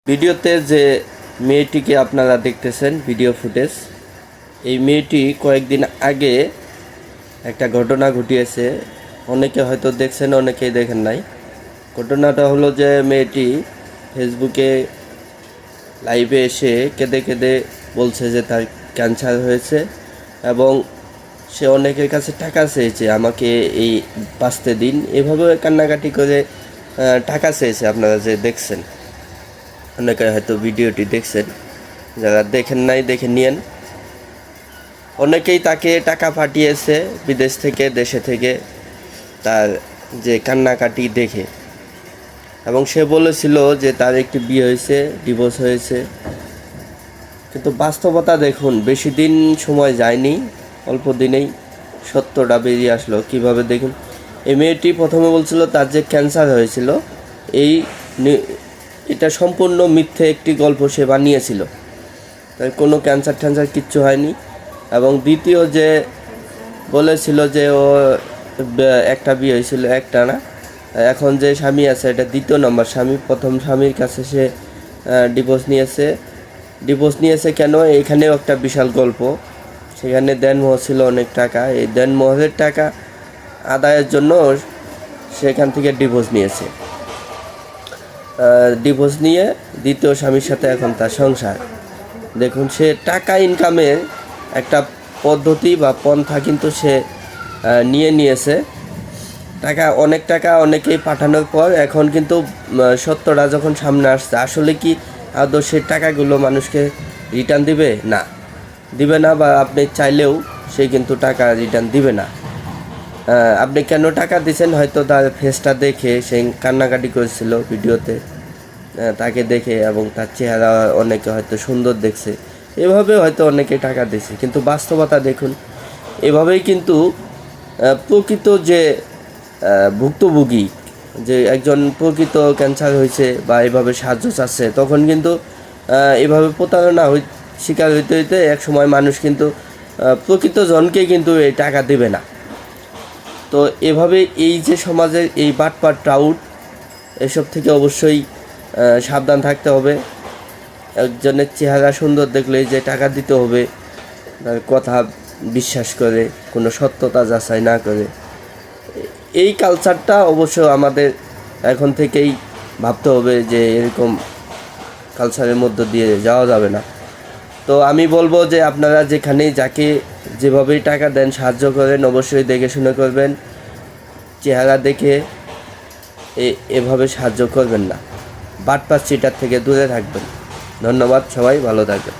ভিডিওতে যে মেয়েটিকে আপনারা দেখতেছেন ভিডিও ফুটেজ, এই মেয়েটি কয়েকদিন আগে একটা ঘটনা ঘটিয়েছে। অনেকে হয়তো দেখছেন, অনেকেই দেখেন নাই। ঘটনাটা হলো যে মেয়েটি ফেসবুকে লাইভে এসে কেঁদে কেঁদে বলছে যে তার ক্যান্সার হয়েছে এবং সে অনেকের কাছে টাকা চেয়েছে, আমাকে এই বাঁচতে দিন, এভাবে কান্নাকাটি করে টাকা চেয়েছে। আপনারা যে দেখছেন, অনেকে হয়তো ভিডিওটি দেখছেন, যারা দেখেন নাই দেখে নিয়েন। অনেকেই তাকে টাকা পাঠিয়েছে বিদেশ থেকে, দেশে থেকে, তার যে কান্নাকাটি দেখে। এবং সে বলেছিল যে তার একটি বিয়ে হয়েছে, ডিভোর্স হয়েছে। কিন্তু বাস্তবতা দেখুন, বেশি দিন সময় যায়নি, অল্প দিনেই সত্যটা বেরিয়ে আসলো। কিভাবে দেখুন, এই মেয়েটি প্রথমে বলছিল তার যে ক্যান্সার হয়েছিল, এটা সম্পূর্ণ মিথ্যে একটি গল্প সে বানিয়েছিল। তার কোনো ক্যান্সার কিচ্ছু হয়নি। এবং দ্বিতীয় যে বলেছিল যে ও একটা বিয়ে হয়েছিল, একটা না, এখন যে স্বামী আছে এটা দ্বিতীয় নম্বর স্বামী। প্রথম স্বামীর কাছে সে ডিভোর্স নিয়েছে কেন, এখানেও একটা বিশাল গল্প। সেখানে দেনমোহ ছিল অনেক টাকা, এই দেনমোহের টাকা আদায়ের জন্য সেখান থেকে ডিভোর্স নিয়েছে। ডিভোর্স নিয়ে দ্বিতীয় স্বামীর সাথে এখন তার সংসার। দেখুন, সে টাকা ইনকামের একটা পদ্ধতি বা পন্থা কিন্তু সে নিয়েছে। অনেক টাকা অনেকেই পাঠানোর পর এখন কিন্তু সত্যটা যখন সামনে আসছে, আসলে কি আদৌ সে টাকাগুলো মানুষকে রিটার্ন দিবে না, বা আপনি চাইলেও সে কিন্তু টাকা রিটার্ন দিবে না। আপনি কেন টাকা দিয়েছেন, হয়তো তার ফেসটা দেখে সে কান্নাকাটি করেছিল ভিডিওতে, তাকে দেখে, এবং তার চেহারা অনেকে হয়তো সুন্দর দেখছে, এভাবে হয়তো অনেকে টাকা দিয়েছে। কিন্তু বাস্তবতা দেখুন, এভাবেই কিন্তু প্রকৃত যে ভুক্তভোগী, যে একজন প্রকৃত ক্যান্সার হয়েছে বা এভাবে সাহায্য চাচ্ছে, তখন কিন্তু এভাবে প্রতারণা শিকার হইতে এক সময় মানুষ কিন্তু প্রকৃত জনকে কিন্তু এই টাকা দেবে না। তো এভাবে এই যে সমাজের এই বাটপাট টাউট, এসব থেকে অবশ্যই সাবধান থাকতে হবে। একজনের চেহারা সুন্দর দেখলেই যে টাকা দিতে হবে, তার কথা বিশ্বাস করে, কোনো সত্যতা যাচাই না করে, এই কালচারটা অবশ্য আমাদের এখন থেকেই ভাবতে হবে যে এরকম কালচারের মধ্য দিয়ে যাওয়া যাবে না। তো আমি বলবো যে আপনারা যেখানেই যাকে যেভাবেই টাকা দেন, সাহায্য করেন, অবশ্যই দেখে শুনে করবেন। চেহারা দেখে এভাবে সাহায্য করবেন না। বাটপার চিটার থেকে দূরে থাকবেন। ধন্যবাদ, সবাই ভালো থাকবেন।